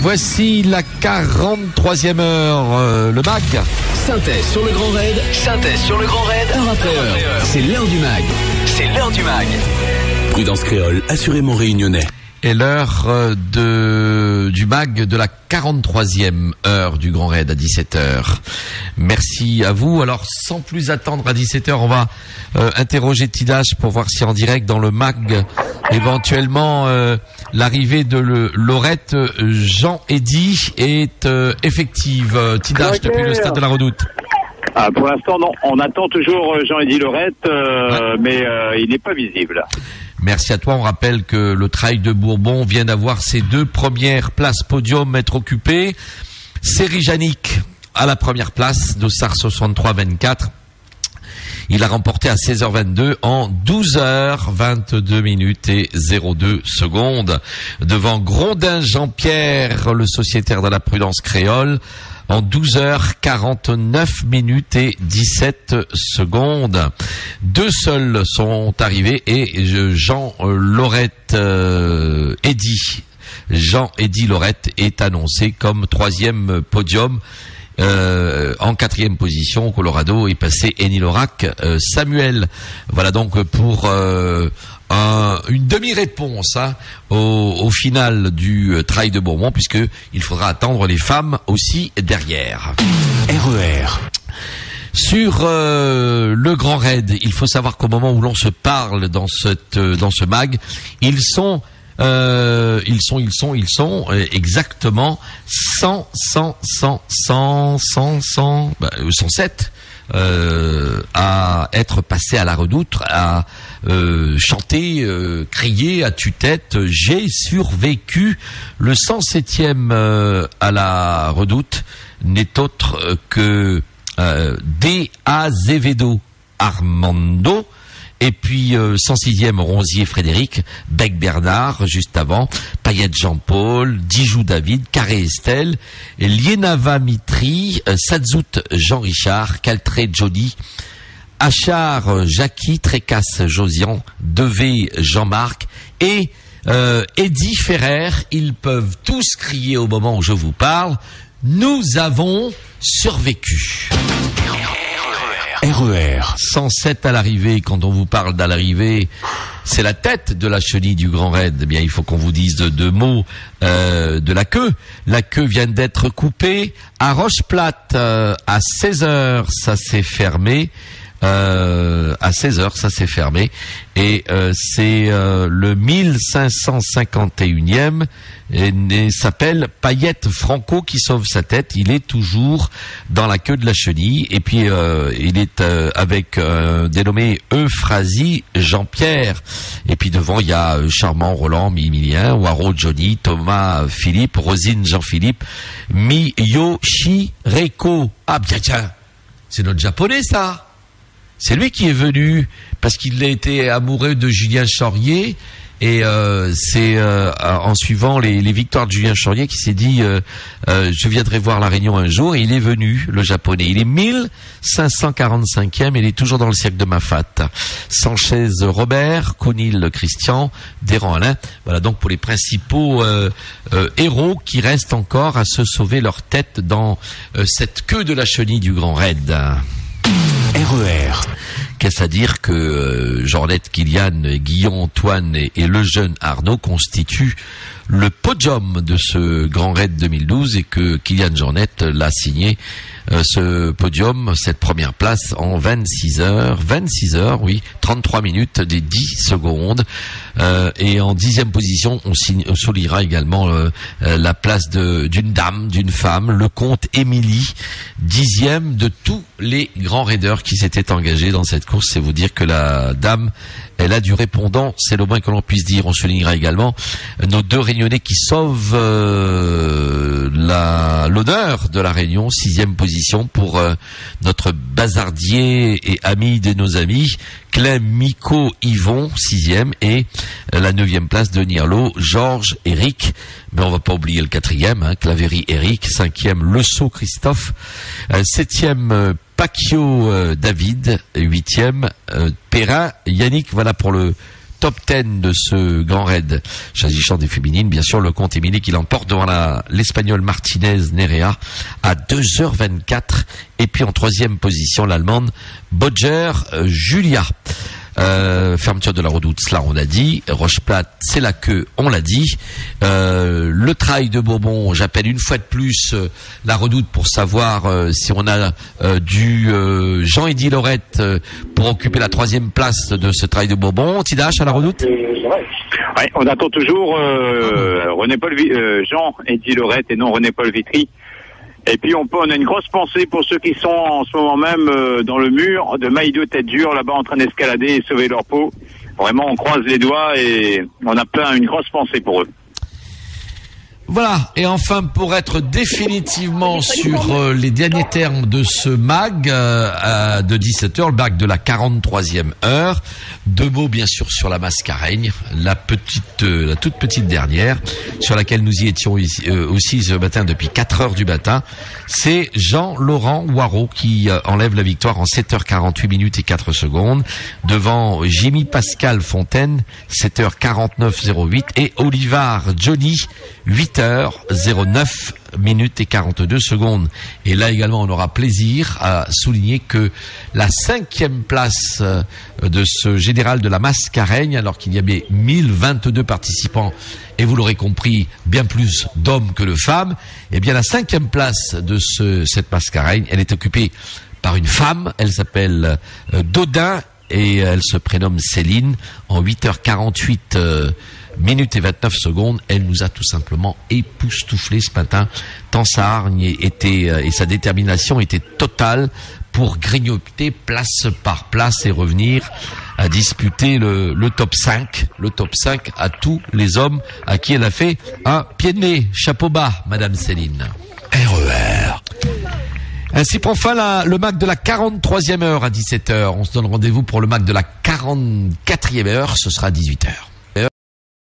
Voici la 43e heure, le MAG. Synthèse sur le Grand Raid. Synthèse sur le Grand Raid. Heure après heure. C'est l'heure du MAG. C'est l'heure du MAG. Prudence Créole, assurément réunionnais. Et l'heure du MAG de la 43e heure du Grand Raid à 17h. Merci à vous. Alors, sans plus attendre, à 17h, on va interroger Tidache pour voir si en direct dans le MAG, éventuellement, l'arrivée de Laurette Jean-Eddy est effective. Tidache, depuis le stade de la Redoute. Ah, pour l'instant, non. On attend toujours Jean-Eddy Laurette, mais il n'est pas visible. Merci à toi. On rappelle que le Trail de Bourbon vient d'avoir ses 2 premières places podium être occupées. Séri Janik à la première place, Dossard 63-24. Il a remporté à 16h22 en 12h22 minutes et 02 secondes devant Grondin Jean-Pierre, le sociétaire de la Prudence Créole, en 12h49 minutes et 17 secondes. 2 seuls sont arrivés et Jean-Laurette Jean-Eddy Laurette est annoncé comme 3e podium. En 4e position au Colorado est passé Eni Lorac Samuel. Voilà donc pour une demi-réponse au final du Trail de Bourbon, puisque il faudra attendre les femmes aussi derrière. RER. Sur le Grand Raid, il faut savoir qu'au moment où l'on se parle dans ce mag, ils sont exactement 107 à être passés à la Redoute, à chanter, crier à tue-tête. J'ai survécu. Le 107e à la Redoute n'est autre que D. Azevedo Armando. Et puis 106e Ronzier Frédéric, Bec Bernard juste avant, Payette Jean-Paul, Dijou David, Carré Estelle, Lienava Mitri, Sadzout Jean-Richard, Caltré Jody, Achard Jackie, Trécasse Josian, Devé Jean-Marc et Eddy Ferrer. Ils peuvent tous crier au moment où je vous parle. Nous avons survécu. RER. 107 à l'arrivée. Quand on vous parle d'à l'arrivée, c'est la tête de la chenille du Grand Raid. Eh bien, il faut qu'on vous dise 2 mots de la queue. La queue vient d'être coupée à Roche-Plate à 16h. Ça s'est fermé. À 16h, ça s'est fermé. Et c'est le 1551e et s'appelle Payette Franco qui sauve sa tête. Il est toujours dans la queue de la chenille. Et puis il est avec dénommé Euphrasie Jean-Pierre. Et puis devant il y a Charmant Roland Mimilien, Waro Johnny, Thomas Philippe, Rosine Jean-Philippe, Miyoshi Reiko. Ah bien tiens, c'est notre japonais ça. C'est lui qui est venu parce qu'il a été amoureux de Julien Chaurier et c'est en suivant les victoires de Julien Chaurier qui s'est dit je viendrai voir la Réunion un jour, et il est venu, le japonais. Il est 1545e et il est toujours dans le siècle de Mafat. Sanchez Robert, Conil Christian, Déran Alain. Voilà donc pour les principaux héros qui restent encore à se sauver leur tête dans cette queue de la chenille du Grand Raid. RER. Qu'est-ce à dire que Jorlette, Kylian, Guillaume, Antoine et le jeune Arnaud constituent le podium de ce Grand Raid 2012 et que Kylian Jornet l'a signé ce podium, cette première place en 26 heures, oui, 33 minutes des 10 secondes. Et en 10e position, on soulignera également la place d'une dame, d'une femme, le comte Émilie, 10e de tous les grands raiders qui s'étaient engagés dans cette course. C'est vous dire que la dame, elle a du répondant, c'est le moins que l'on puisse dire. On soulignera également nos 2 Réunionnais qui sauvent l'honneur de la Réunion, 6e position pour notre bazardier et ami de nos amis, Clem Miko Yvon, 6e, et la 9e place de Nierlo, Georges Eric. Mais on va pas oublier le 4e, Claverie Eric, 5e, Le Sceau Christophe, 7e, Pacchio David, 8e, Perrin Yannick. Voilà pour le top 10 de ce grand raid s'agissant des féminines. Bien sûr, le compte Émilie qui l'emporte devant l'Espagnole Martinez Nerea à 2h24. Et puis en troisième position, l'Allemande Bodger Julia. Fermeture de la redoute, cela on a dit. Rocheplate, c'est la queue, on l'a dit. Le trail de Bourbon, j'appelle une fois de plus la redoute pour savoir si on a du Jean-Eddy Lorette pour occuper la troisième place de ce trail de Bourbon. Tidache à la redoute. Ouais, on attend toujours Jean-Eddy Lorette et non René-Paul Vitry. Et puis on a une grosse pensée pour ceux qui sont en ce moment même dans le mur de Maïdo Tête Dure, là-bas en train d'escalader et sauver leur peau. Vraiment, on croise les doigts et on a une grosse pensée pour eux. Voilà, et enfin pour être définitivement sur les derniers termes de ce mag de 17h, le mag de la 43e heure, deux mots bien sûr sur la Mascareigne, la toute petite dernière, sur laquelle nous y étions aussi ce matin depuis 4 heures du matin. C'est Jean-Laurent Waro qui enlève la victoire en 7h48 minutes et 4 secondes, devant Jimmy Pascal Fontaine, 7h49.08, et Olivar Johnny, 8h09 minutes et 42 secondes. Et là également, on aura plaisir à souligner que la 5e place de ce général de la Mascareigne, alors qu'il y avait 1022 participants, et vous l'aurez compris, bien plus d'hommes que de femmes, eh bien la 5e place de cette Mascareigne, elle est occupée par une femme, elle s'appelle Dodin, et elle se prénomme Céline. En 8h48 minutes et 29 secondes, elle nous a tout simplement époustouflé ce matin, tant sa hargne et sa détermination étaient totales pour grignoter place par place et revenir à disputer le top 5 à tous les hommes à qui elle a fait un pied de nez. Chapeau bas, Madame Céline. RER. Ainsi prend fin le MAC de la 43e heure à 17h. On se donne rendez-vous pour le MAC de la 44e heure, ce sera à 18h.